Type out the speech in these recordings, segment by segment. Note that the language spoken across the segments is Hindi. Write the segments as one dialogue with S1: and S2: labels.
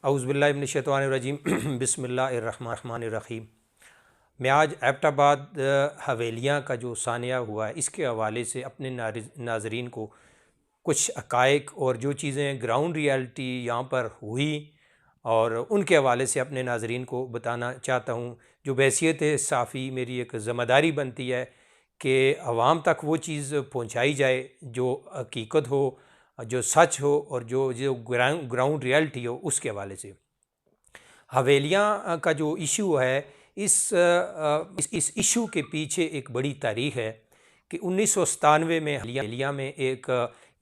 S1: औज़ुबिल्लाहि मिनश्शैतानिर्रजीम बिस्मिल्लाहिर्रहमानिर्रहीम। मैं आज एबटाबाद हवेलियाँ का जो सानिया हुआ है इसके हवाले से अपने नाज़रीन को कुछ हक़ाइक़ और जो चीज़ें ग्राउंड रियलिटी यहाँ पर हुई और उनके हवाले से अपने नाज़रीन को बताना चाहता हूँ। जो बहैसियत साफ़ी मेरी एक ज़िम्मेदारी बनती है कि अवाम तक वो चीज़ पहुँचाई जाए जो हकीकत हो, जो सच हो और जो जो ग्राउंड रियलिटी हो उसके हवाले से। हवेलियाँ का जो इशू है इस इशू के पीछे एक बड़ी तारीख़ है कि 1997 में हवेलियाँ में एक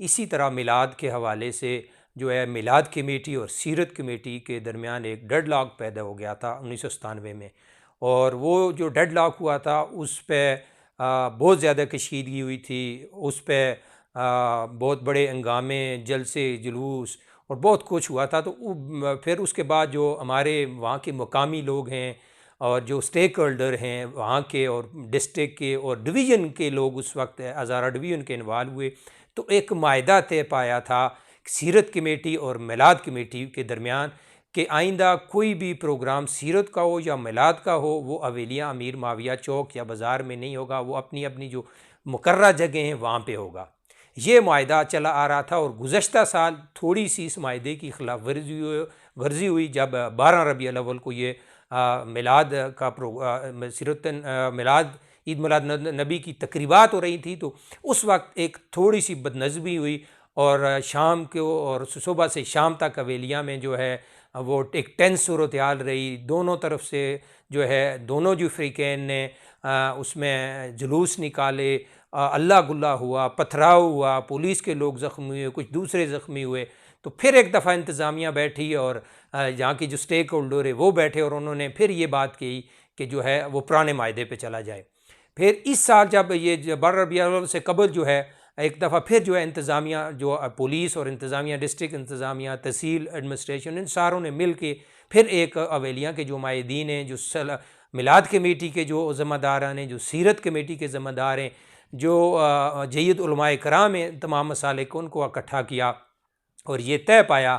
S1: इसी तरह मिलाद के हवाले से जो है मिलाद कमेटी और सीरत कमेटी के दरमियान एक डेडलॉक पैदा हो गया था 1997 में। और वो जो डेडलॉक हुआ था उस पर बहुत ज़्यादा कशीदगी हुई थी, उस पर बहुत बड़े हंगामे, जलसे, जुलूस और बहुत कुछ हुआ था। तो फिर उसके बाद जो हमारे वहाँ के मुकामी लोग हैं और जो स्टेक होल्डर हैं वहाँ के और डिस्ट्रिक्ट के और डिवीज़न के लोग उस वक्त हज़ारा डिवीज़न के इन्वाल्व हुए, तो एक मायदा तय पाया था सीरत कमेटी और मिलाद कमेटी के दरमियान कि आइंदा कोई भी प्रोग्राम सीरत का हो या मिलाद का हो वो हवेलियाँ अमीर माविया चौक या बाज़ार में नहीं होगा, वो अपनी अपनी जो मुकर्रर जगह हैं वहाँ पे होगा। ये मायदा चला आ रहा था और गुज़श्ता साल थोड़ी सी इस मायदे की खिलाफ वर्जी हुई जब 12 रबीउल अव्वल को ये मिलाद का सीरत मिलाद ईद मिलाद नबी की तकरीबात हो रही थी। तो उस वक्त एक थोड़ी सी बदनज़मी हुई और शाम को और सुबह से शाम तक हवेलियाँ में जो है वो एक टेंस सूरत हाल रही। दोनों तरफ से जो है दोनों जो फ़रीक़ैन ने उसमें जुलूस निकाले, अल्लाह गुल्ला हुआ, पथराव हुआ, पुलिस के लोग ज़ख्मी हुए, कुछ दूसरे ज़ख्मी हुए। तो फिर एक दफ़ा इंतज़ामिया बैठी और यहाँ की जो स्टेक होल्डर है वो बैठे और उन्होंने फिर ये बात कही कि जो है वो पुराने मायदे पे चला जाए। फिर इस साल जब ये 12 रबीउल अव्वल से कबल जो है एक दफ़ा फिर जो है इंतज़ामिया जो पुलिस और इंतज़ामिया, डिस्ट्रिक्ट इंतज़ामिया, तहसील एडमिनिस्ट्रेशन, इन सारों ने मिल के फिर एक हवेलियाँ के जो माहिदीन हैं, जो मिलाद कमेटी के जो ज़िम्मेदारान हैं, जो सीरत कमेटी के ज़िम्मेदार हैं, जो जय्यद उलमाए कराम हैं, तमाम मसालिक को उनको इकट्ठा किया और ये तय पाया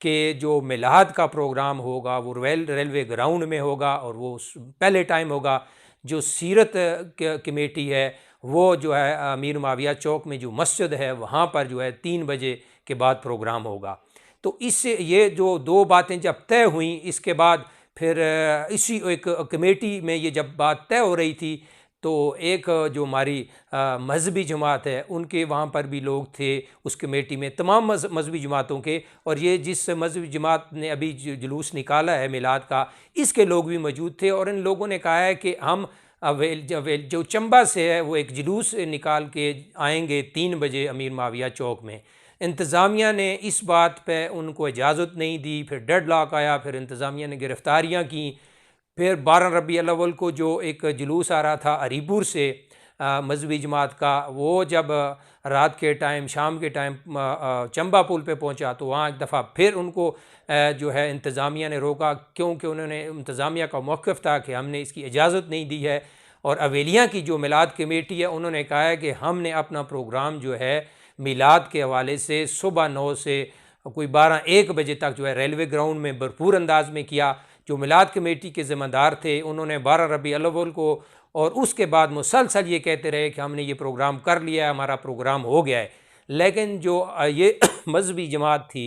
S1: कि जो मिलाद का प्रोग्राम होगा वो रेलवे ग्राउंड में होगा और वो पहले टाइम होगा। जो सीरत कमेटी है वो जो है अमीर माविया चौक में जो मस्जिद है वहाँ पर जो है 3 बजे के बाद प्रोग्राम होगा। तो इससे ये जो दो बातें जब तय हुई इसके बाद फिर इसी एक कमेटी में ये जब बात तय हो रही थी तो एक जो हमारी मजहबी जमात है उनके वहाँ पर भी लोग थे उस कमेटी में, तमाम मजहबी जमातों के, और ये जिस मजहबी जमात ने अभी जुलूस निकाला है मिलाद का इसके लोग भी मौजूद थे। और इन लोगों ने कहा है कि हम जो चंबा से है वो एक जुलूस निकाल के आएंगे 3 बजे अमीर माविया चौक में। इंतज़ामिया ने इस बात पे उनको इजाज़त नहीं दी, फिर डेडलॉक आया, फिर इंतज़ामिया ने गिरफ़्तारियाँ की। फिर 12 रबीउल अव्वल को जो एक जुलूस आ रहा था हरीपुर से मजहबी जमात का, वो जब रात के टाइम, शाम के टाइम चंबा पुल पे पहुंचा तो वहाँ एक दफ़ा फिर उनको जो है इंतज़ामिया ने रोका, क्योंकि उन्होंने इंतज़ामिया का मौक़िफ़ था कि हमने इसकी इजाज़त नहीं दी है। और हवेलियाँ की जो मिलाद कमेटी है उन्होंने कहा है कि हमने अपना प्रोग्राम जो है मिलाद के हवाले से सुबह 9 से कोई 12-1 बजे तक जो है रेलवे ग्राउंड में भरपूर अंदाज में किया। जो मिलाद कमेटी के ज़िम्मेदार थे उन्होंने 12 रबीउल अव्वल को और उसके बाद मुसलसल ये कहते रहे कि हमने ये प्रोग्राम कर लिया है, हमारा प्रोग्राम हो गया है। लेकिन जो ये मजहबी जमात थी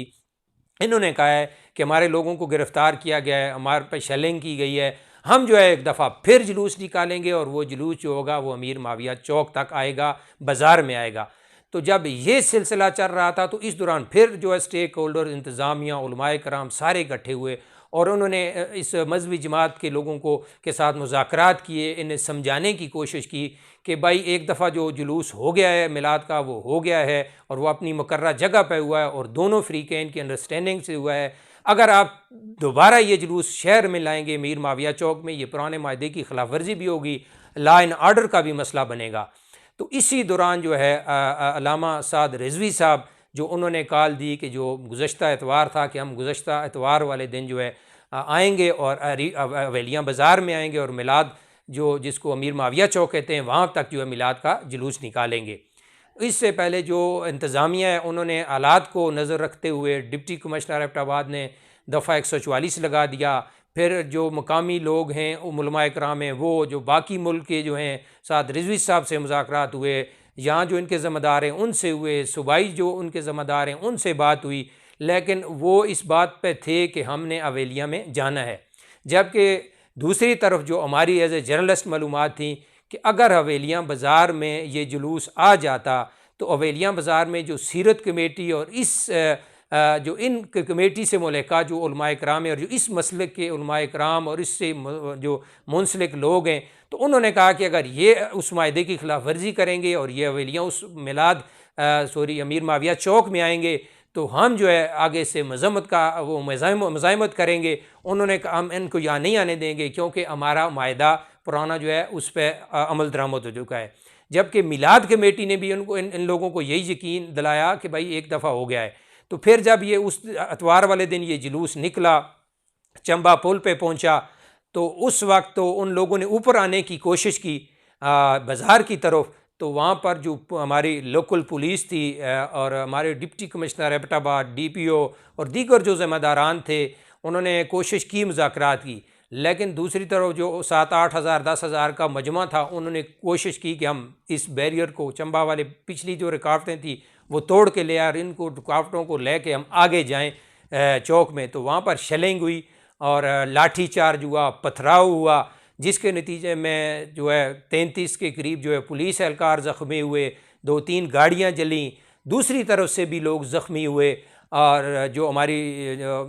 S1: इन्होंने कहा है कि हमारे लोगों को गिरफ़्तार किया गया है, हमारे पर शेलिंग की गई है, हम जो है एक दफ़ा फिर जुलूस निकालेंगे और वो जुलूस जो होगा वो अमीर माविया चौक तक आएगा, बाज़ार में आएगा। तो जब ये सिलसिला चल रहा था तो इस दौरान फिर जो है स्टेक होल्डर, इंतज़ामिया, उलमाए कराम सारे इकट्ठे हुए और उन्होंने इस मजहबी जमात के लोगों को के साथ मुज़ाकरात किए, इन्हें समझाने की कोशिश की कि भाई एक दफ़ा जो जुलूस हो गया है मिलाद का वो हो गया है और वो अपनी मुकर्रर जगह पे हुआ है और दोनों फ़रीक़ैन की अंडरस्टैंडिंग से हुआ है। अगर आप दोबारा ये जुलूस शहर में लाएंगे मीर माविया चौक में, ये पुराने मायदे की खिलाफ वर्जी भी होगी, लॉ एंड आर्डर का भी मसला बनेगा। तो इसी दौरान जो है अल्लामा साद रिजवी साहब जो उन्होंने कॉल दी कि जो गुज़श्ता एतवार था कि हम गुज़श्ता एतवार वाले दिन जो है आएंगे और हवेलियाँ बाज़ार में आएंगे और मिलाद जो जिसको अमीर माविया चौक कहते हैं वहाँ तक जो है मिलाद का जुलूस निकालेंगे। इससे पहले जो इंतज़ामिया है उन्होंने हालात को नज़र रखते हुए डिप्टी कमिश्नर एबटाबाद ने दफ़ा 144 लगा दिया। फिर जो मकामी लोग हैं उलमाए कराम हैं, वो जो बाकी मुल्क के जो हैं साथ रिजवी साहब से मुज़ाकरात हुए, यहाँ जो इनके ज़िम्मेदार हैं उनसे हुए, सूबाई जो उनके ज़िम्मेदार हैं उनसे बात हुई, लेकिन वो इस बात पे थे कि हमने हवेलियाँ में जाना है। जबकि दूसरी तरफ जो हमारी एज ए जर्नलिस्ट मालूमात थी कि अगर हवेलियाँ बाज़ार में ये जुलूस आ जाता तो हवेलियाँ बाज़ार में जो सीरत कमेटी और इस जो इन कमेटी से मुल्का जो उलमाए कराम है और जो इस मसलक के उलमाए कराम और इससे जो मुंसलिक लोग हैं, तो उन्होंने कहा कि अगर ये उस मायदे की खिलाफ वर्जी करेंगे और ये हवेलियाँ उस मिलाद अमीर माविया चौक में आएंगे तो हम जो है आगे से मजम्मत का वो मज़ामत करेंगे। उन्होंने कहा हम इनको यहाँ नहीं आने देंगे क्योंकि हमारा मायदा पुराना जो है उस पर अमल दरामद हो चुका है। जबकि मिलाद कमेटी ने भी उनको इन लोगों को यही यकीन दिलाया कि भाई एक दफ़ा हो गया है। तो फिर जब ये उस अतवार वाले दिन ये जुलूस निकला, चंबा पुल पे पहुंचा, तो उस वक्त तो उन लोगों ने ऊपर आने की कोशिश की बाज़ार की तरफ, तो वहाँ पर जो हमारी लोकल पुलिस थी और हमारे डिप्टी कमिश्नर एबटाबाद, DPO और दीगर जो ज़िम्मेदारान थे, उन्होंने कोशिश की मुज़ाकरात की, लेकिन दूसरी तरफ जो 7-8 हज़ार 10 हज़ार का मजमा था, उन्होंने कोशिश की कि हम इस बैरियर को, चंबा वाले पिछली जो रुकावटें थी वो तोड़ के ले आए और इनको रुकावटों को लेके हम आगे जाएं चौक में। तो वहाँ पर शेलिंग हुई और लाठी चार्ज हुआ, पथराव हुआ, जिसके नतीजे में जो है 33 के करीब जो है पुलिस एहलकार ज़ख्मी हुए, 2-3 गाड़ियाँ जलीं, दूसरी तरफ से भी लोग ज़ख्मी हुए। और जो हमारी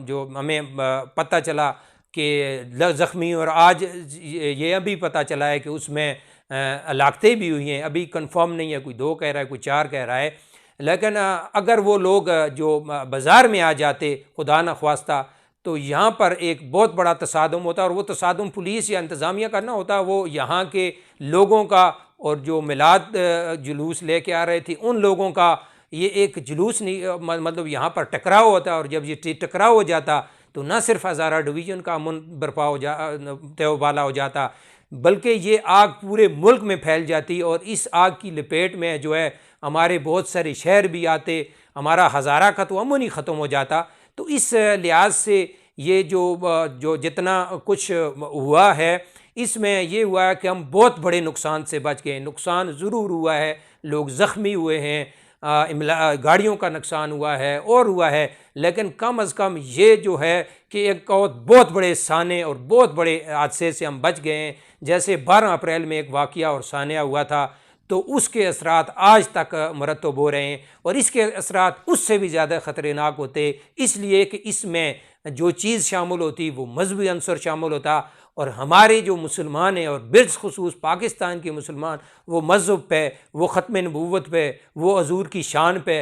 S1: जो हमें पता चला कि ज़ख्मी, और आज ये अभी पता चला है कि उसमें हलाकतें भी हुई हैं, अभी कंफर्म नहीं है, कोई 2 कह रहा है, कोई 4 कह रहा है। लेकिन अगर वो लोग जो बाज़ार में आ जाते खुदा न ख्वास्ता, तो यहाँ पर एक बहुत बड़ा तसादुम होता, और वो तसादुम पुलिस या इंतज़ामिया का ना होता, वो यहाँ के लोगों का और जो मिलाद जुलूस लेके आ रहे थे उन लोगों का ये एक जुलूस नहीं, मतलब यहाँ पर टकराव होता। और जब ये टकराव हो जाता तो न सिर्फ हज़ारा डिवीज़न का अमन बर्पा हो तयबाला हो जाता, बल्कि ये आग पूरे मुल्क में फैल जाती और इस आग की लपेट में जो है हमारे बहुत सारे शहर भी आते, हमारा हज़ारा का तो अमन ही ख़त्म हो जाता। तो इस लिहाज से ये जो जितना कुछ हुआ है, इसमें ये हुआ है कि हम बहुत बड़े नुकसान से बच गए। नुकसान ज़रूर हुआ है, लोग ज़ख्मी हुए हैं, गाड़ियों का नुकसान हुआ है और हुआ है, लेकिन कम अज़ कम ये जो है कि एक बहुत बड़े साने और बहुत बड़े हादसे से हम बच गए हैं। जैसे 12 अप्रैल में एक वाक़या और सानिया हुआ था, तो उसके असरात आज तक मरतब हो रहे हैं, और इसके असरात उससे भी ज़्यादा ख़तरनाक होते, इसलिए कि इसमें जो चीज़ शामिल होती वो मजहबी अंसर शामिल होता। और हमारे जो मुसलमान हैं और बिलख़ुसूस पाकिस्तान के मुसलमान, वो मज़हब पे, वो ख़त्म नबूवत पे, वो हज़ूर की शान पे,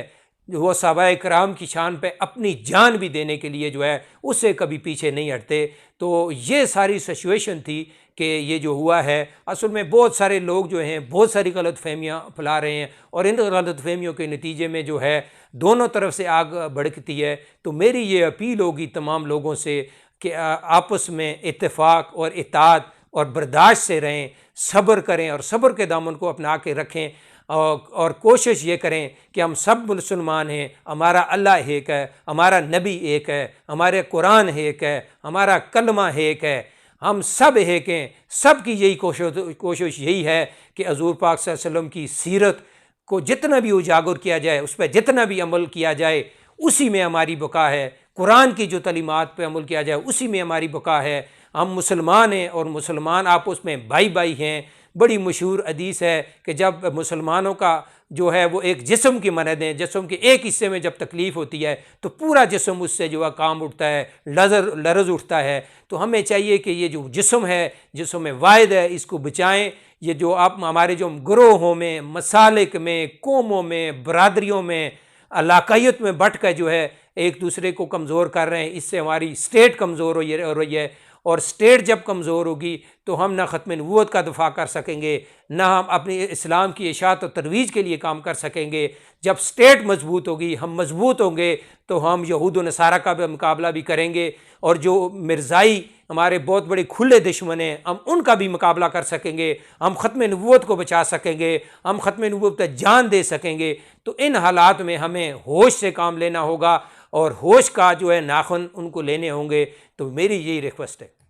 S1: वो सहाबाए किराम की शान पे अपनी जान भी देने के लिए जो है उससे कभी पीछे नहीं हटते। तो ये सारी सिचुएशन थी कि ये जो हुआ है, असल में बहुत सारे लोग जो हैं बहुत सारी गलत फहमियाँ फैला रहे हैं, और इन गलत फहमियों के नतीजे में जो है दोनों तरफ से आग भड़कती है। तो मेरी ये अपील होगी तमाम लोगों से कि आपस में इत्तेफाक और इताअत और बर्दाश्त से रहें, सब्र करें और सब्र के दामन को अपना के रखें, और कोशिश ये करें कि हम सब मुसलमान हैं, हमारा अल्लाह एक है, हमारा नबी एक है, हमारे कुरान एक है, हमारा कलमा एक है, हम सब एक हैं। सब की यही कोशिश यही है कि हज़ूर पाक सल्लल्लाहु अलैहि वसल्लम की सीरत को जितना भी उजागर किया जाए, उस पर जितना भी अमल किया जाए, उसी में हमारी बका है। कुरान की जो तालीमात पे अमल किया जाए, उसी में हमारी बका है। हम मुसलमान हैं और मुसलमान आपस में भाई भाई हैं। बड़ी मशहूर हदीस है कि जब मुसलमानों का जो है वो एक जिस्म की मानद है, जिस्म के एक हिस्से में जब तकलीफ़ होती है तो पूरा जिस्म उससे जो है काम उठता है, लरज़ उठता है। तो हमें चाहिए कि ये जो जिस्म है, जिस्म में वाहिद है, इसको बचाएं। ये जो आप हमारे जो ग्रोहों में, मसालिक में, कौमों में, बरादरियों में, इलाकायत में बट कर जो है एक दूसरे को कमज़ोर कर रहे हैं, इससे हमारी स्टेट कमज़ोर हो रही है। और स्टेट जब कमज़ोर होगी तो हम ना ख़त्म नबूवत का दफ़ा कर सकेंगे, ना हम अपने इस्लाम की इशाअत और तरवीज के लिए काम कर सकेंगे। जब स्टेट मजबूत होगी, हम मजबूत होंगे, तो हम यहूद व नसारा का भी मुकाबला भी करेंगे, और जो मिर्ज़ाई हमारे बहुत बड़े खुले दुश्मन हैं, हम उनका भी मुकाबला कर सकेंगे, हम ख़त्म नबूवत को बचा सकेंगे, हम ख़त्म नबूवत पर जान दे सकेंगे। तो इन हालात में हमें होश से काम लेना होगा, और होश का जो है नाखून उनको लेने होंगे। तो मेरी यही रिक्वेस्ट है।